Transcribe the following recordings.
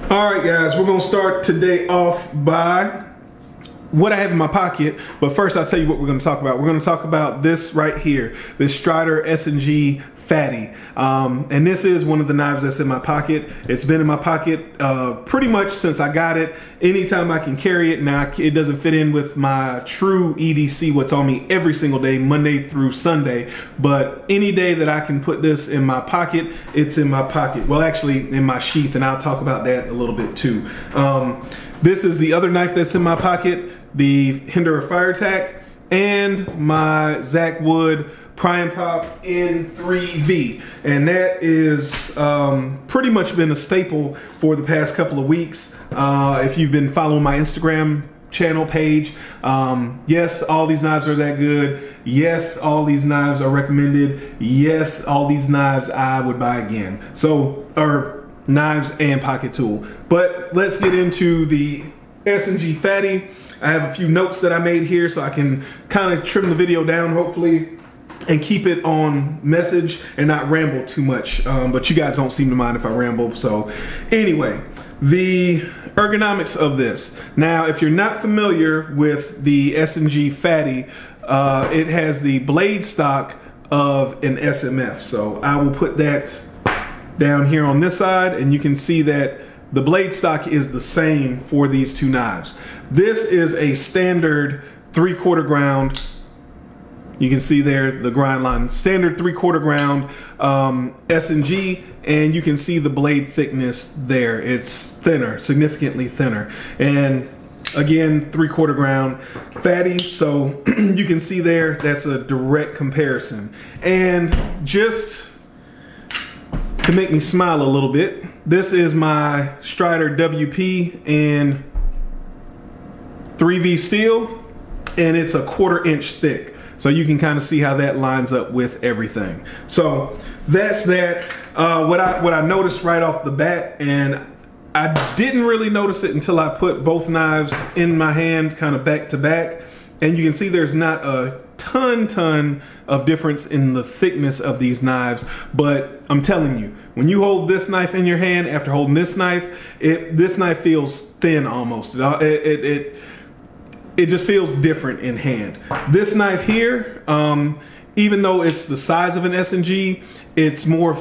All right, guys, we're gonna start today off by what I have in my pocket. But first, I'll tell you what we're gonna talk about. We're gonna talk about this right here, this Strider SnG Fatty. And this is one of the knives that's in my pocket. It's been in my pocket pretty much since I got it. Anytime I can carry it. Now, it doesn't fit in with my true EDC, what's on me every single day, Monday through Sunday. But any day that I can put this in my pocket, it's in my pocket. Well, actually, in my sheath, and I'll talk about that a little bit too. This is the other knife that's in my pocket, the Hinderer Fire Tack, and my Zach Wood Pry and Pop N3V, and that is pretty much been a staple for the past couple of weeks. If you've been following my Instagram channel page, yes, all these knives are that good. Yes, all these knives are recommended. Yes, all these knives I would buy again. So, or knives and pocket tool. But let's get into the SnG Fatty. I have a few notes that I made here so I can kind of trim the video down, hopefully, and keep it on message and not ramble too much. But you guys don't seem to mind if I ramble. So anyway, the ergonomics of this. Now, if you're not familiar with the SnG Fatty, it has the blade stock of an SMF. So I will put that down here on this side, and you can see that the blade stock is the same for these two knives. This is a standard 3/4 ground. You can see there the grind line, standard 3/4 ground SnG, and you can see the blade thickness there. It's thinner, significantly thinner. And again, 3/4 ground Fatty, so you can see there, that's a direct comparison. And just to make me smile a little bit, this is my Strider WP in 3V steel, and it's a 1/4 inch thick. So you can kind of see how that lines up with everything. So that's that. What I noticed right off the bat, and I didn't really notice it until I put both knives in my hand, kind of back to back. And you can see there's not a ton of difference in the thickness of these knives. But I'm telling you, when you hold this knife in your hand after holding this knife, this knife feels thin almost. It just feels different in hand. This knife here, even though it's the size of an SnG, it's more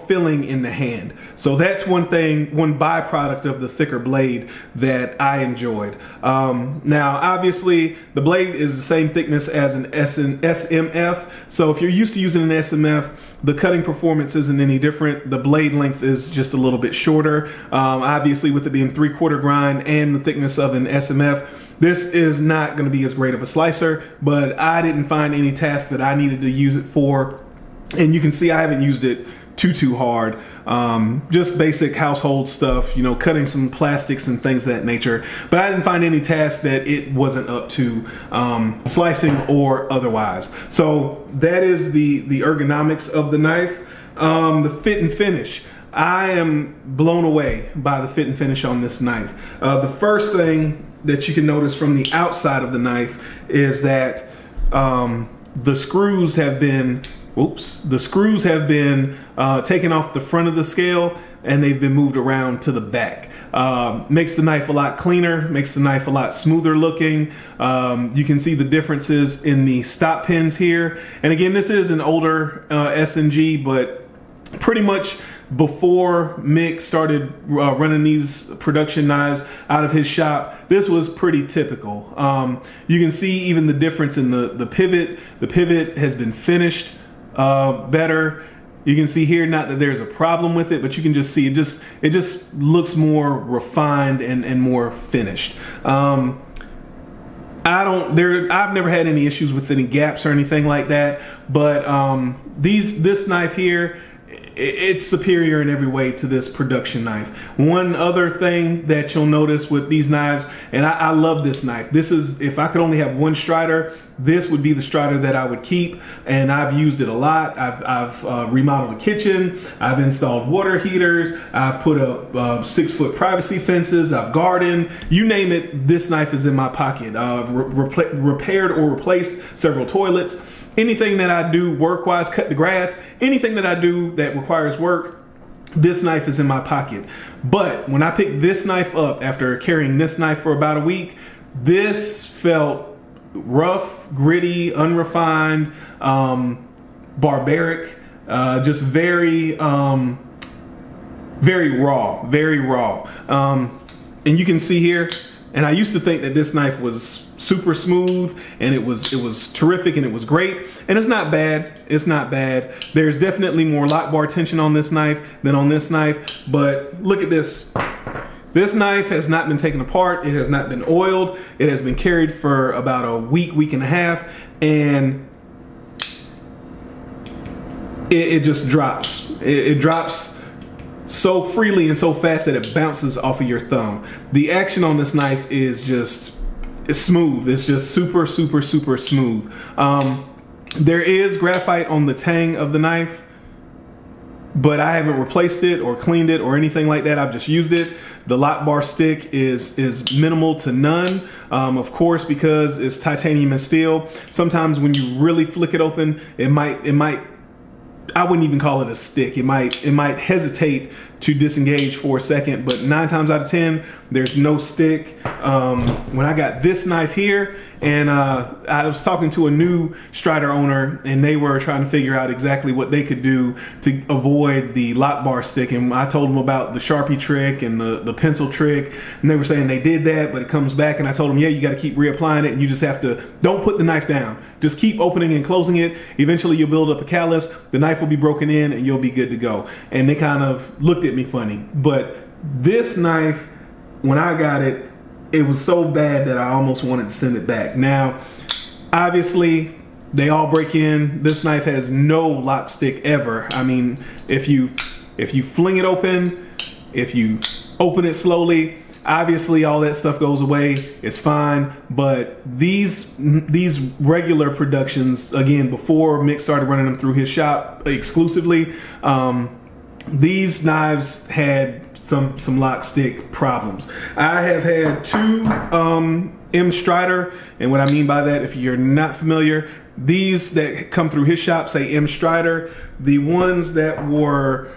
filling in the hand. So that's one thing, one byproduct of the thicker blade that I enjoyed. Now, obviously, the blade is the same thickness as an SMF. So if you're used to using an SMF, the cutting performance isn't any different. The blade length is just a little bit shorter. Obviously, with it being 3/4 grind and the thickness of an SMF, this is not going to be as great of a slicer, but I didn't find any task that I needed to use it for. And you can see I haven't used it too hard. Just basic household stuff, you know, cutting some plastics and things of that nature. But I didn't find any task that it wasn't up to, slicing or otherwise. So that is the ergonomics of the knife. The fit and finish. I am blown away by the fit and finish on this knife. The first thing that you can notice from the outside of the knife is that the screws have been taken off the front of the scale, and they've been moved around to the back. Makes the knife a lot cleaner, makes the knife a lot smoother looking. You can see the differences in the stop pins here. And again, this is an older SnG, but pretty much before Mick started running these production knives out of his shop, this was pretty typical. You can see even the difference in the pivot. The pivot has been finished better. You can see here, not that there's a problem with it, but you can just see it just looks more refined and more finished. I've never had any issues with any gaps or anything like that, but this knife here, it's superior in every way to this production knife. One other thing that you'll notice with these knives, and I love this knife. This is, if I could only have one Strider, this would be the Strider that I would keep, and I've used it a lot. I've remodeled a kitchen, I've installed water heaters, I've put up 6-foot privacy fences, I've gardened, you name it, this knife is in my pocket. I've repaired or replaced several toilets. Anything that I do work-wise, cut the grass, anything that I do that requires work, this knife is in my pocket. But when I picked this knife up after carrying this knife for about a week, this felt rough, gritty, unrefined, barbaric, just very raw. And you can see here, and I used to think that this knife was super smooth and it was terrific and it was great, and it's not bad. It's not bad. There's definitely more lock bar tension on this knife than on this knife, but look at this. This knife has not been taken apart. It has not been oiled. It has been carried for about a week, week and a half, and it just drops. It drops so freely and so fast that it bounces off of your thumb. The action on this knife is just, it's smooth. It's just super, super, super smooth. There is graphite on the tang of the knife, but I haven't replaced it or cleaned it or anything like that. I've just used it. The lock bar stick is minimal to none, of course, because it's titanium and steel. Sometimes when you really flick it open, it might, I wouldn't even call it a stick. It might hesitate to disengage for a second, but 9 times out of 10, there's no stick. When I got this knife here, and I was talking to a new Strider owner, and they were trying to figure out exactly what they could do to avoid the lock bar stick. And I told them about the Sharpie trick and the pencil trick, and they were saying they did that, but it comes back. And I told them, yeah, you got to keep reapplying it, and you just have to, don't put the knife down. Just keep opening and closing it. Eventually you'll build up a callus, the knife will be broken in, and you'll be good to go. And they kind of looked at me funny. But this knife, when I got it, it was so bad that I almost wanted to send it back. Now, obviously, they all break in. This knife has no lock stick ever. I mean, if you fling it open, if you open it slowly, obviously all that stuff goes away. It's fine. But these regular productions, again, before Mick started running them through his shop exclusively, these knives had some lock stick problems. I have had 2 M Strider, and what I mean by that, if you're not familiar, these that come through his shop say M Strider. The ones that were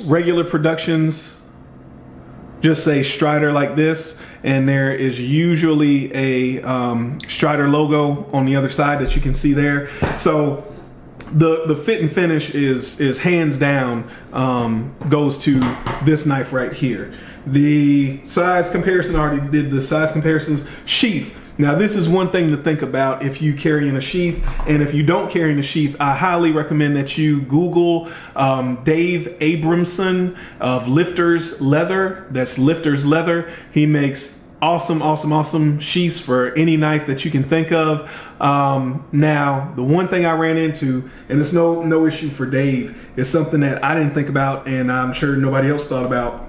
regular productions just say Strider like this, and there is usually a Strider logo on the other side that you can see there. So the fit and finish is hands down goes to this knife right here. The size comparison, I already did the size comparisons. Sheath. Now this is one thing to think about if you carry in a sheath, and if you don't carry in a sheath, I highly recommend that you Google Dave Abramson of Lifters Leather. That's Lifters Leather. He makes awesome sheaths for any knife that you can think of. Now, the one thing I ran into, and it's no issue for Dave, is something that I didn't think about, and I'm sure nobody else thought about.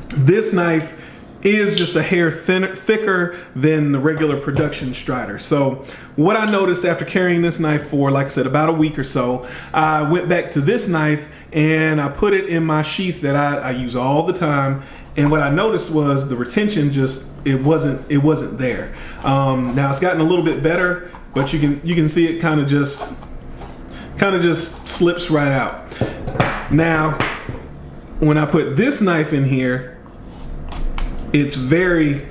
This knife is just a hair thicker than the regular production Strider. So what I noticed after carrying this knife for, like I said, about a week or so, I went back to this knife and I put it in my sheath that I use all the time. And what I noticed was the retention just, it wasn't there. Now it's gotten a little bit better, but you can see it kind of just slips right out. Now, when I put this knife in here, it's very,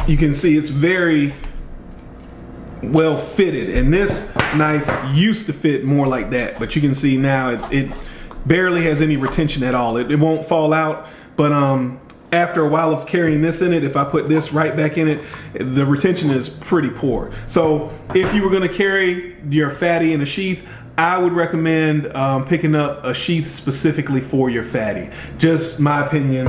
you can see it's very well fitted, and this knife used to fit more like that, but you can see now it barely has any retention at all. It won't fall out, but after a while of carrying this in it, if I put this right back in it, the retention is pretty poor. So if you were going to carry your fatty in a sheath, I would recommend picking up a sheath specifically for your fatty. Just my opinion.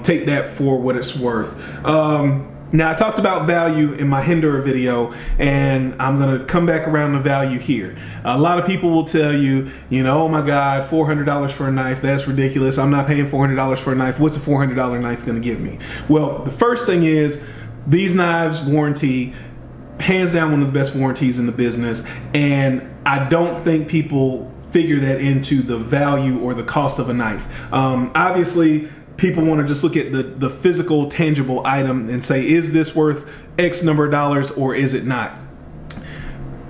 Take that for what it's worth. Now, I talked about value in my Hinder video, and I'm going to come back around to value here. A lot of people will tell you, oh my God, $400 for a knife, that's ridiculous. I'm not paying $400 for a knife. What's a $400 knife going to give me? Well, the first thing is, these knives warranty, hands down one of the best warranties in the business, and I don't think people figure that into the value or the cost of a knife. Obviously, people want to just look at the physical, tangible item and say, is this worth X number of dollars or is it not?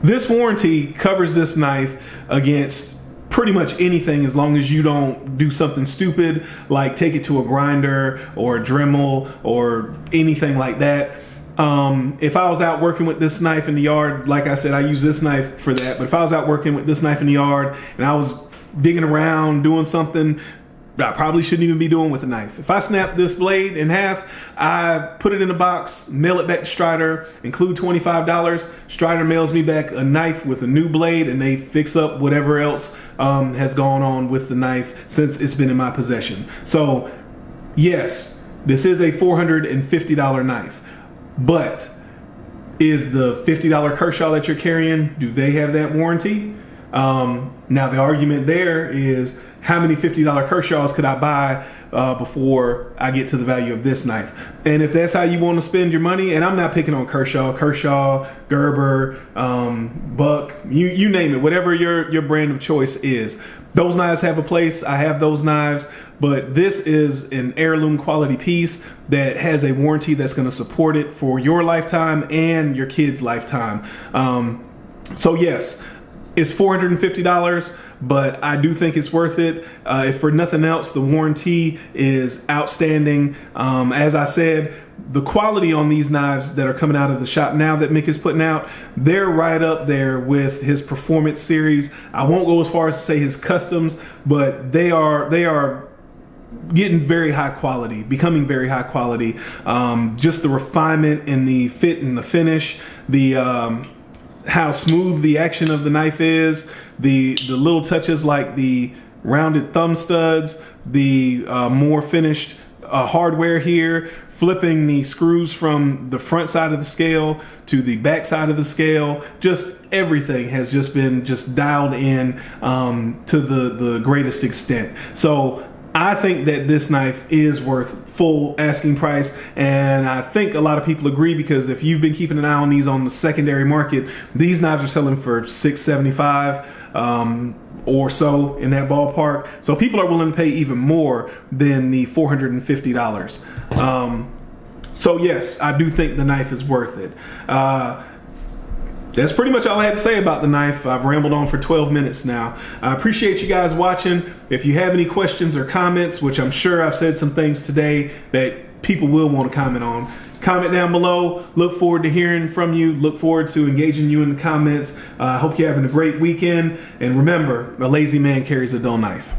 This warranty covers this knife against pretty much anything, as long as you don't do something stupid like take it to a grinder or a Dremel or anything like that. If I was out working with this knife in the yard, like I said, I use this knife for that, but if I was out working with this knife in the yard and I was digging around doing something I probably shouldn't even be doing with a knife, if I snap this blade in half, I put it in a box, mail it back to Strider, include $25. Strider mails me back a knife with a new blade, and they fix up whatever else has gone on with the knife since it's been in my possession. So yes, this is a $450 knife, but is the $50 Kershaw that you're carrying, do they have that warranty? Now the argument there is, how many $50 Kershaws could I buy before I get to the value of this knife? And if that's how you want to spend your money, and I'm not picking on Kershaw, Gerber, Buck, you name it, whatever your brand of choice is. Those knives have a place. I have those knives, but this is an heirloom quality piece that has a warranty that's going to support it for your lifetime and your kids' lifetime. So yes, it's $450, but I do think it's worth it. If for nothing else, the warranty is outstanding. As I said, the quality on these knives that are coming out of the shop now that Mick is putting out, they're right up there with his performance series. I won't go as far as to say his customs, but they are getting very high quality, becoming very high quality. Just the refinement in the fit and the finish, how smooth the action of the knife is, the little touches like the rounded thumb studs, the more finished hardware here, flipping the screws from the front side of the scale to the back side of the scale. Just everything has just been dialed in to the greatest extent. So I think that this knife is worth full asking price, and I think a lot of people agree, because if you've been keeping an eye on these on the secondary market, these knives are selling for $675 or so, in that ballpark. So people are willing to pay even more than the $450. So yes, I do think the knife is worth it. That's pretty much all I had to say about the knife. I've rambled on for 12 minutes now. I appreciate you guys watching. If you have any questions or comments, which I'm sure I've said some things today that people will want to comment on, comment down below. Look forward to hearing from you. Look forward to engaging you in the comments. I hope you're having a great weekend. And remember, a lazy man carries a dull knife.